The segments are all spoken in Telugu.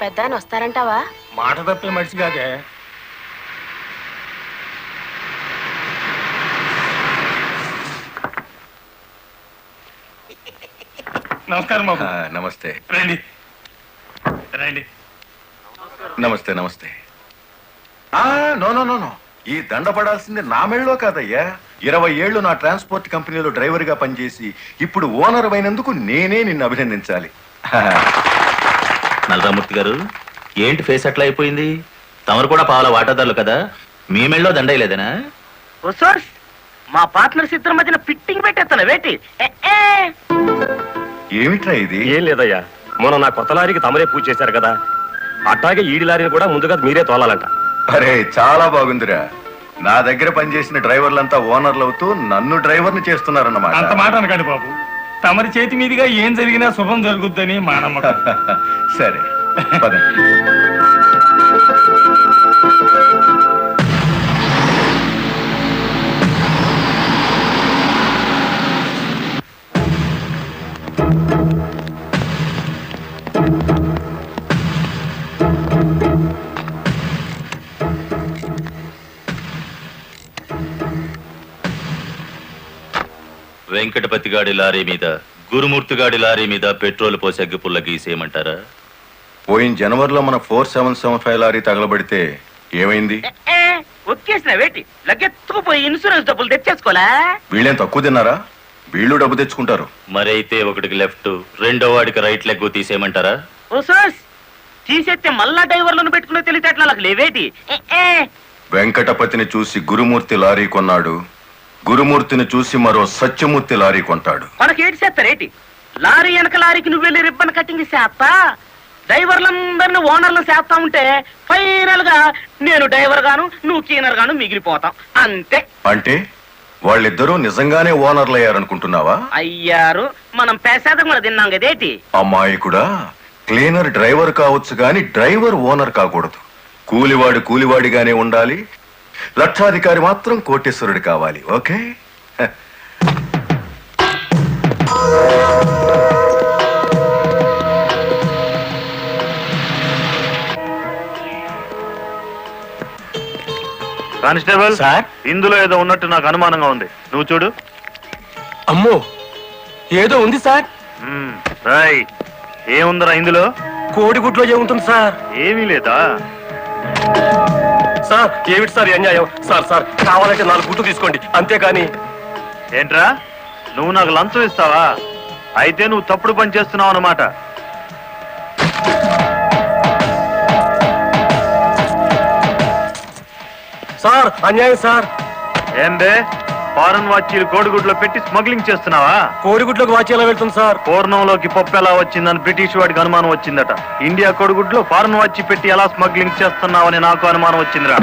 పెద్ద ఆయన వస్తారంటావా? మాట తప్పే మనిషి కాదే. నమస్కారం బాబు. నమస్తే. రండి రండి. నమస్తే నమస్తే. నో నో నో నో, ఈ దండ పడాల్సింది నా మెళ్ళలో కాదయ్యా. 20 ఏళ్లు నా ట్రాన్స్పోర్ట్ కంపెనీలో డ్రైవర్ గా పనిచేసి ఇప్పుడు ఓనర్ అయినందుకు నేనే నిన్ను అభినందించాలి. నల్లరామూర్తి గారు, ఏంటి ఫేస్ అట్లా అయిపోయింది? తమరు కూడా పావుల వాటాదారులు కదా, మీ మెళ్ళలో దండయలేదనా? మా పార్ట్నర్స్ ఇద్దరి మధ్యన ఫిట్టింగ్ పెట్టేస్తాను వేటి. ఏమిట్రా ఇది? ఏం లేదయ్యా, మొన్న నా కొత్త లారీకి తమరే పూజ చేశారు కదా, అట్లాగే ఈడి లారీని కూడా ముందుగా మీరే తోలాలంట. అరే చాలా బాగుందిరా. నా దగ్గర పనిచేసిన డ్రైవర్లంతా ఓనర్లు అవుతూ నన్ను డ్రైవర్ని చేస్తున్నారన్నమాట. అంత మాట అనకండి బాబు. తమరి చేతి మీదుగా ఏం జరిగినా శుభం జరుగుద్దని మా నమ్మకం. సరే పదండి. వెంకటపతి గాడి లారీ మీద, గురుమూర్తి గాడి లారీ మీద పెట్రోల్ పోసి అగ్గిపుల్ల గీసేయమంటారా? పోయిన జనవరిలో మన 4775 లారీ తగలబడితే ఏమైంది? ఒక్కేసిన వేటి లగ్గెత్తుకుపోయి ఇన్సూరెన్స్ డబ్బులు తెచ్చేసుకోలే. వీళ్ళేం తక్కువ తిన్నారా? వీళ్ళు డబ్బు తెచ్చుకుంటారు. మరైతే ఒకటికి లెఫ్ట్, రెండో వాడికి రైట్ లెగ్ తీసేయమంటారా? ఓ సోస్, తీసేస్తే మళ్ళా డ్రైవర్లను పెట్టుకునే తెలిసేట్లా నాకు లేవేటి. వెంకటపతిని చూసి గురుమూర్తి లారీ కొన్నాడు, గురుమూర్తిని చూసి మరో సత్యమూర్తి లారీ కొంటాడు. మనకేటి చేస్తారేటి? లారీ వెనక లారీకి నువ్వు వెళ్ళి రిబ్బన్ కటింగ్ చేస్తా, డ్రైవర్లందరినీ ఓనర్లు చేస్తా ఉంటే ఫైనల్ గా నేను డ్రైవర్ గాను నువ్వు క్లీనర్ గాను మిగిలిపోతాం అంతే. అంటే వాళ్ళిద్దరూ నిజంగానే ఓనర్లు అయ్యారనుకుంటున్నావా? అయ్యారు, మనం పేసాదం కూడా తిన్నాం కదేటి. అమ్మాయి కూడా క్లీనర్ డ్రైవర్ కావచ్చు గాని డ్రైవర్ ఓనర్ కాకూడదు. కూలివాడు కూలివాడిగానే ఉండాలి, లక్షాధికారి మాత్రం కోటేశ్వరుడు కావాలి. ఓకే? కానిస్టేబుల్ సార్, ఇందులో ఏదో ఉన్నట్టు నాకు అనుమానంగా ఉంది, నువ్వు చూడు. అమ్మో, ఏదో ఉంది సార్. ఏముందరా ఇందులో? కోడిగుడ్లో ఏముంటుంది సార్? ఏమీ లేదా సార్? ఏమిటి సార్ అన్యాయం? సార్ సార్ కావాలంటే 4 గుడ్లు తీసుకోండి, అంతేకాని. ఏంట్రా, నువ్వు నాకు లంచం ఇస్తావా? అయితే నువ్వు తప్పుడు పని చేస్తున్నావు అన్నమాట. సార్ అన్యాయం సార్. ఏం బే, ఫారెన్ వాచీలు కోడిగుడ్లో పెట్టి స్మగ్లింగ్ చేస్తున్నావా? కోడిగుడ్లోకి వాచి ఎలా వెళ్తుంది సార్? పూర్ణంలోకి పప్పు ఎలా వచ్చిందని బ్రిటిష్ వాడికి అనుమానం వచ్చిందట. ఇండియా కోడిగుడ్లో ఫారెన్ వాచి పెట్టి ఎలా స్మగ్లింగ్ చేస్తున్నావని నాకు అనుమానం వచ్చిందిరా.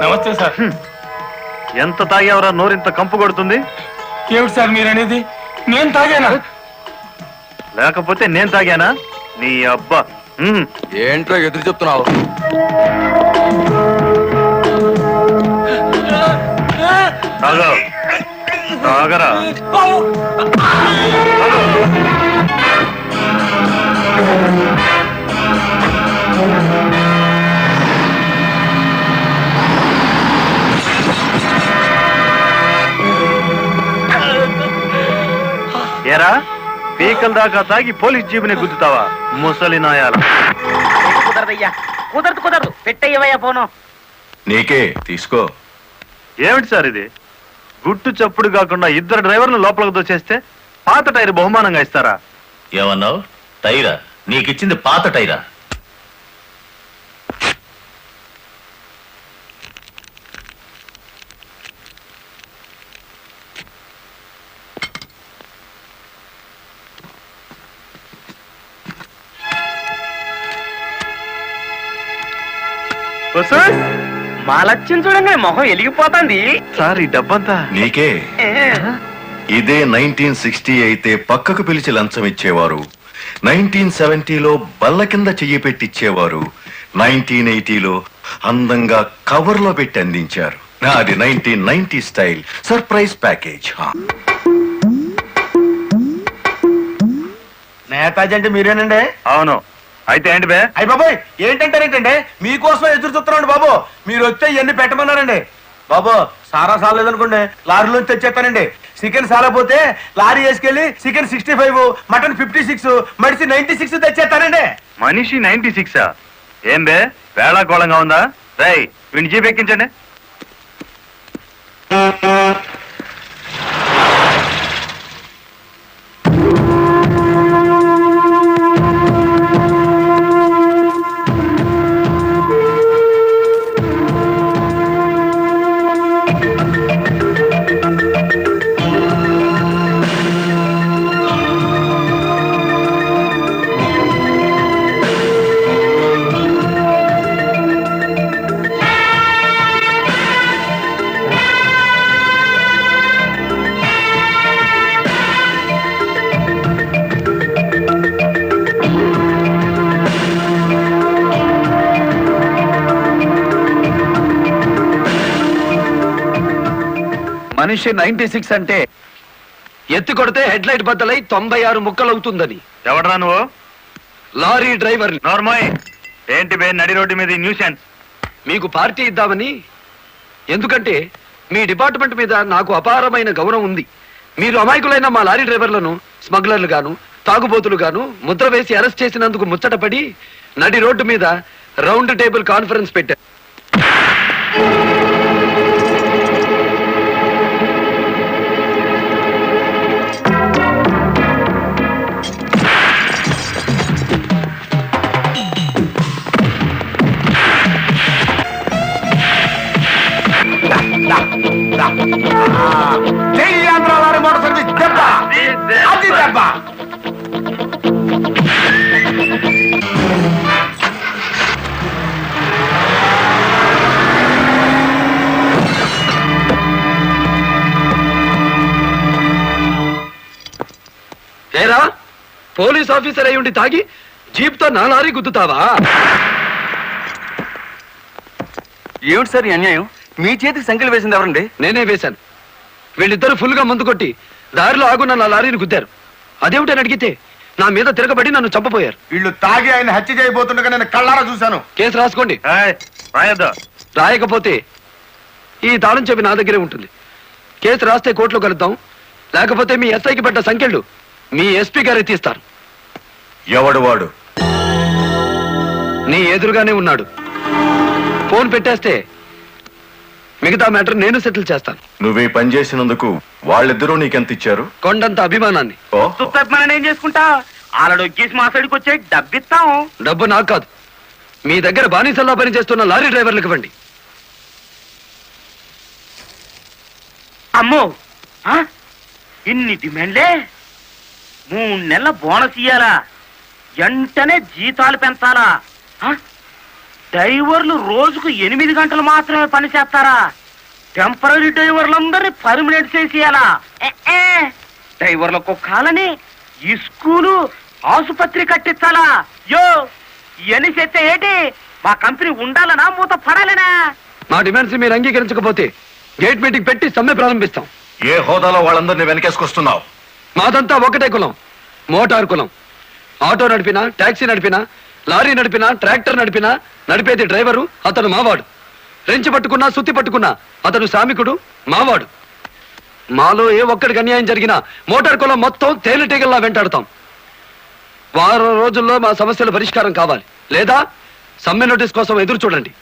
నమస్తే సార్. ఎంత తాగేవరా నోరింత కంపు కొడుతుంది? ఏమిటి సార్ మీరనేది? నేను తాగానా? లేకపోతే నేను తాగానా? నీ అబ్బా. ఏంటో ఎదురు చెప్తున్నావు? తాగరా. ఏరా, పీకల దాకా తాగి పోలీస్ జీబుని గుద్దుతావా ముసలి నాయాల? కుదరదయ్యా, కుదరదు, పెట్టయ్యవయ్యా పోను. నీకే తీసుకో. ఏమిటి సార్ ఇది? గుట్టు చప్పుడు కాకుండా 2 డ్రైవర్లు లోపలికి దోచేస్తే పాత టైర్ బహుమానంగా ఇస్తారా? ఏమన్నావు? టైరా? నీకిచ్చింది పాత టైరా? మా లక్ష్యం చూడండి, మొహం ఎలిగిపోతుంది. సార్ ఈ డబ్బంతా నీకే. ఇదే 1960 అయితే పక్కకు పిలిచి లంచం ఇచ్చేవారు, 1970లో బల్ల కింద చెయ్యి పెట్టిచ్చేవారు, 1980లో అందంగా కవర్లో పెట్టి అందించారు. నాది 1990 స్టైల్ సర్ప్రైజ్ ప్యాకేజ్. నేతాజీ అంటే మీరేనండి? అవును. అయితే ఏంటి బే? అయ్య బాబోయ్, ఏంటంటారేంటండి? మీకోసం ఎదురు చూస్తున్నాండి బాబు. మీరు వచ్చే ఇవన్నీ పెట్టమన్నారండి బాబు. సారా సాలేదనుకోండి, లారీలోంచి తెచ్చేస్తానండి. చికెన్ సాలపోతే లారీ వేసుకెళ్ళి చికెన్ 65, మటన్ 56, మడిసి 96 తెచ్చేస్తానండి. మనిషి 96? ఏం బే వేళాకోళంగా ఉందా? రై వీడిని జీప్ ఎక్కించండి. మనిషి 96 అంటే ఎత్తి కొడితే హెడ్ లైట్ బద్దలై 96 ముక్కలవుతుందని. ఎవడరా నువ్వు? Lorry driver. నోర్మోయ్, ఏంటి బే నడి రోడ్డు మీద న్యూసెన్స్? మీకు పార్టీ ఇద్దామని. ఎందుకంటే మీ డిపార్ట్మెంట్ మీద నాకు అపారమైన గౌరవం ఉంది. మీరు అమాయకులైన మా లారీ డ్రైవర్లను స్మగ్లర్లు గాను తాగుబోతులు గాను ముద్ర వేసి అరెస్ట్ చేసినందుకు ముచ్చటపడి నడి రోడ్డు మీద రౌండ్ టేబుల్ కాన్ఫరెన్స్ పెట్టారు. ఏరా, పోలీస్ ఆఫీసర్ అయి ఉండి తాగి జీప్ తో నా లారీ గుద్దుతావా? ఏమిటి సార్ ఈ అన్యాయం? మీ చేతికి సంఖ్యలు వేసింది ఎవరండి? నేనే వేశాను. వీళ్ళిద్దరు ఫుల్ గా ముందు కొట్టి దారిలో ఆగున్న నా లారీని గుద్దారు. అదేమిటని అడిగితే నా మీద తిరగబడి నన్ను చంపపోయారు. వీళ్ళు తాగి ఆయన హత్య చేయబోతుండగా నేను కళ్ళారా చూశాను. కేసు రాసుకోండి. రాయొద్దు. రాయకపోతే ఈ తాళం చెవి నా దగ్గరే ఉంటుంది. కేసు రాస్తే కోర్టులో కలుద్దాం, లేకపోతే మీ ఎస్ఐకి పడ్డ సంఖ్యలు మీ ఎస్పీ గారే తీస్తారు. ఎవడు వాడు? నీ ఎదురుగానే ఉన్నాడు. ఫోన్ పెట్టేస్తే మిగతా మ్యాటర్ నేను సెటిల్ చేస్తాను. నువ్వే పని చేసినందుకు వాళ్ళిద్దరూ నీకెంత ఇచ్చారు? కొండంత అభిమానాన్ని. మనం ఏం చేసుకుంటా? ఆలడొగ్గేసి మా సైడ్కి వచ్చే డబ్బిస్తాం. డబ్బు నాకు కాదు, మీ దగ్గర బానిసల్లా పనిచేస్తున్న లారీ డ్రైవర్లకు ఇవ్వండి. అమ్మో, ఇన్ని డిమాండ్లే! 3 నెలల బోనస్ ఇయ్యాలా? వెంటనే జీతాలు పెంచాలా? డ్రైవర్లు రోజుకు 8 గంటలు మాత్రమే పని చేస్తారా? టెంపరీ డ్రైవర్లందరినీ పర్మనెంట్ చేసేయాలా? డ్రైవర్లకు కాలని ఈ స్కూలు ఆసుపత్రి కట్టించాలా? యో, ఇవన్నీ చేస్తే ఏంటి? మా కంపెనీ ఉండాలనా మూత పడాలనా? మా డిమాండ్స్ మీరు అంగీకరించకపోతే గేట్ మీటింగ్ పెట్టి సమ్మె ప్రారంభిస్తాం. ఏ హోదాలో వాళ్ళందరినీ వెనకేసుకొస్తున్నావు? మాదంతా ఒకటే కులం, మోటార్ కులం. ఆటో నడిపినా, టాక్సీ నడిపినా, లారీ నడిపినా, ట్రాక్టర్ నడిపినా నడిపేది డ్రైవరు, అతను మావాడు. రెంచి పట్టుకున్నా, సుత్తి పట్టుకున్నా అతను శ్రామికుడు, మావాడు. మాలో ఏ ఒక్కడికి అన్యాయం జరిగినా మోటార్ కులం మొత్తం తేనెటీగల్లా వెంటాడతాం. వారం రోజుల్లో మా సమస్యల పరిష్కారం కావాలి, లేదా సమ్మె నోటీస్ కోసం ఎదురు చూడండి.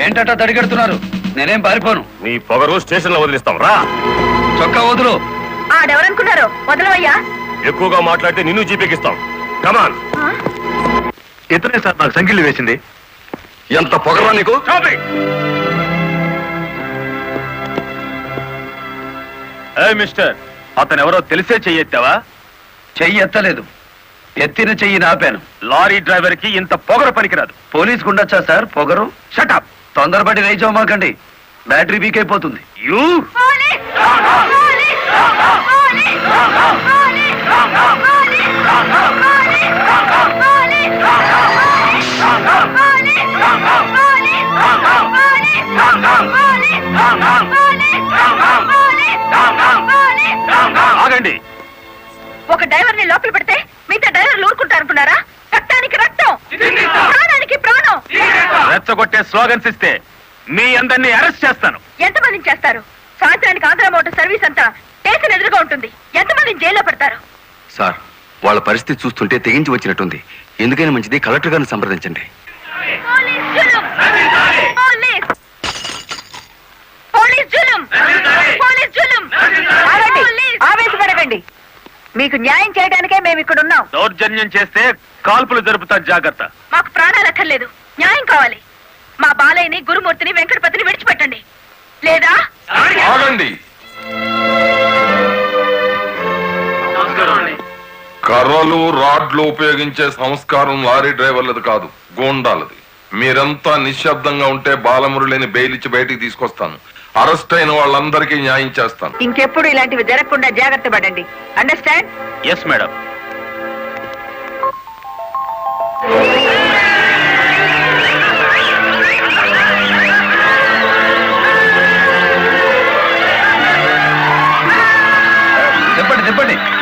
ఏంటట తడిగడుతున్నారు? నేనేం పారిపోను. నీ పొగరు స్టేషన్ లో వదిలిస్తాం రా. చొక్కా వదులు. ఆడెవరనుకున్నారు? వదలవయ్యా. ఎక్కువగా మాట్లాడితే నిన్ను జీపెక్కిస్తాం. కమాన్. ఇతనే సార్ నాకు సంఖ్యలు వేసింది. ఎంత పొగరా నీకు? మిస్టర్, అతను ఎవరో తెలిసే చెయ్యెత్తావా? చెయ్యి ఎత్తలేదు, ఎత్తిన చెయ్యి నాపాను. లారీ డ్రైవర్ కి ఇంత పొగరు పనికిరాదు. పోలీసుకు ఉండొచ్చా సార్ పొగరు? షటప్. తొందరపడి రైచోమాకండి, బ్యాటరీ వీక్ అయిపోతుంది. You police! ఆగండి. ఒక డ్రైవర్ ని లోపల పెడితే మిగతా డ్రైవర్లు ఊరుకుంటారు అనుకున్నారా? రక్తానికి రక్తం, ప్రాణానికి ప్రాణం. రెచ్చగొట్టే స్లోగన్స్ ఇస్తే మీ అందరినీ అరెస్ట్ చేస్తాను. ఎంతమందిని చేస్తారు? సాయంత్రానికి ఆంధ్ర మోటార్ సర్వీస్ అంతా స్టేషన్ ఎదురుగా ఉంటుంది. ఎంతమందిని జైల్లో పెడతారు? సార్, వాళ్ళ పరిస్థితి చూస్తుంటే తెగించి వచ్చినట్టుంది. ఎందుకైనా మంచిది కలెక్టర్ గారిని సంప్రదించండి. పోలీస్ జులుం! పోలీస్! పోలీస్ జులుం! పోలీస్ జులుం! ఆగండి, ఆవేశపడకండి. మీకు న్యాయం చేయడానికే మేము ఇక్కడ ఉన్నాం. దౌర్జన్యం చేస్తే కాల్పులు జరుపుతా, జాగ్రత్త. మాకు ప్రాణాలు అక్కర్లేదు, న్యాయం కావాలి. మా బాలయ్యని, గురుమూర్తిని, వెంకటపతిని విడిచిపెట్టండి. లేదా ఆగండి. కర్రలు రాడ్లు ఉపయోగించే సంస్కారం లారీ డ్రైవర్లది కాదు, గోండాలది. మీరంతా నిశ్శబ్దంగా ఉంటే బాలమురళిని బెయిలిచ్చి బయటికి తీసుకొస్తాను. అరెస్ట్ అయిన వాళ్ళందరికీ న్యాయం చేస్తాను. ఇంకెప్పుడు ఇలాంటివి జరగకుండా జాగ్రత్త పడండి. అండర్స్టాండ్? Yes madam.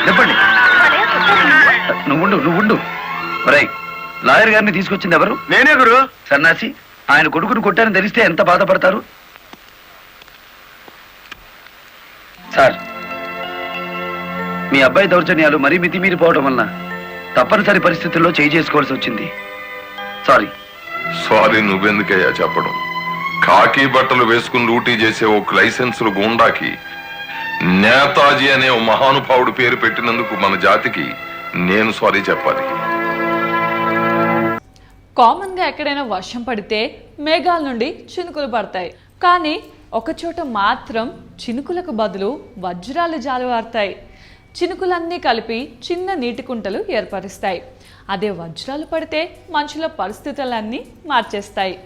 చెప్పండి. నువ్వు లాయర్ గారిని తీసుకొచ్చింది ఎవరు? నేనే గురు. సన్నాసి, ఆయన కొడుకును కొట్టారని తెలిస్తే ఎంత బాధపడతారు? సార్, మీ అబ్బాయి దౌర్జన్యాలు మరీ మితిమీరిపోవడం వలన తప్పనిసరి పరిస్థితుల్లో చేయి చేసుకోవాల్సి వచ్చింది. సారీ నువ్వెందుకయ్యా చెప్పడం? కాకి బట్టలు వేసుకుని డ్యూటీ చేసే ఒక లైసెన్సులు గూండాకి నేతాజీ అనే ఓ మహానుభావుడు పేరు పెట్టినందుకు మన జాతికి నేను సారీ చెప్పాలి. కామన్గా ఎక్కడైనా వర్షం పడితే మేఘాల నుండి చినుకులు పడతాయి. కానీ ఒకచోట మాత్రం చినుకులకు బదులు వజ్రాలు జాలువారుతాయి. చినుకులన్నీ కలిపి చిన్న నీటి కుంటలు ఏర్పరుస్తాయి. అదే వజ్రాలు పడితే మనుషుల పరిస్థితులన్నీ మార్చేస్తాయి.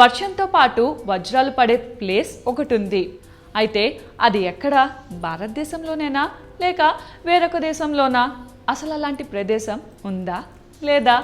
వర్షంతో పాటు వజ్రాలు పడే ప్లేస్ ఒకటి ఉంది. అయితే అది ఎక్కడ? భారతదేశంలోనేనా లేక వేరొక దేశంలోనా? అసలు అలాంటి ప్రదేశం ఉందా లేదా?